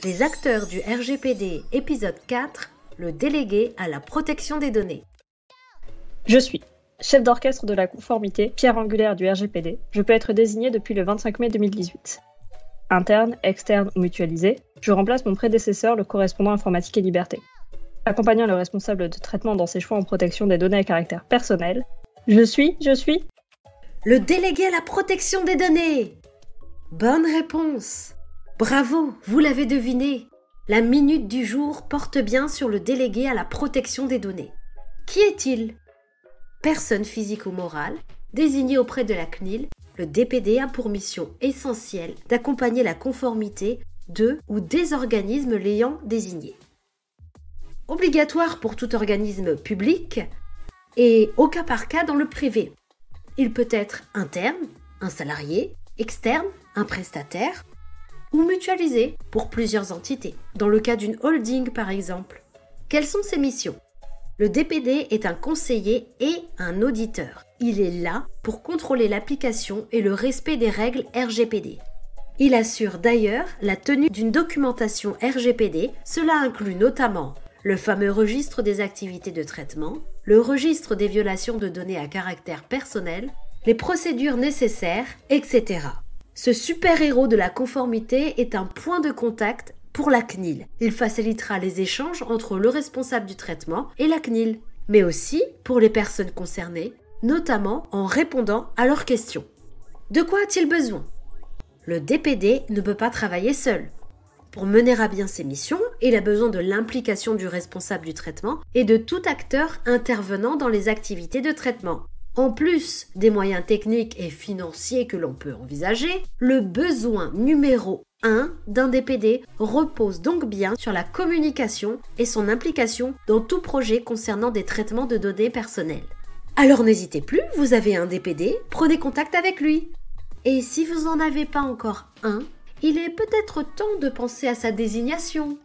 Les acteurs du RGPD, épisode 4, le délégué à la protection des données. Je suis chef d'orchestre de la conformité, pierre angulaire du RGPD. Je peux être désigné depuis le 25 mai 2018. Interne, externe ou mutualisé, je remplace mon prédécesseur, le correspondant informatique et liberté. Accompagnant le responsable de traitement dans ses choix en protection des données à caractère personnel, je suis... Le délégué à la protection des données. Bonne réponse. Bravo, vous l'avez deviné. La minute du jour porte bien sur le délégué à la protection des données. Qui est-il? Personne physique ou morale, désignée auprès de la CNIL, le DPD a pour mission essentielle d'accompagner la conformité de ou des organismes l'ayant désigné. Obligatoire pour tout organisme public et au cas par cas dans le privé. Il peut être interne, un salarié, externe, un prestataire, ou mutualisé pour plusieurs entités, dans le cas d'une holding par exemple. Quelles sont ses missions? Le DPD est un conseiller et un auditeur. Il est là pour contrôler l'application et le respect des règles RGPD. Il assure d'ailleurs la tenue d'une documentation RGPD. Cela inclut notamment le fameux registre des activités de traitement, le registre des violations de données à caractère personnel, les procédures nécessaires, etc. Ce super-héros de la conformité est un point de contact pour la CNIL. Il facilitera les échanges entre le responsable du traitement et la CNIL, mais aussi pour les personnes concernées, notamment en répondant à leurs questions. De quoi a-t-il besoin? Le DPD ne peut pas travailler seul. Pour mener à bien ses missions, il a besoin de l'implication du responsable du traitement et de tout acteur intervenant dans les activités de traitement. En plus des moyens techniques et financiers que l'on peut envisager, le besoin numéro 1 d'un DPD repose donc bien sur la communication et son implication dans tout projet concernant des traitements de données personnelles. Alors n'hésitez plus, vous avez un DPD, prenez contact avec lui. Et si vous n'en avez pas encore un, il est peut-être temps de penser à sa désignation.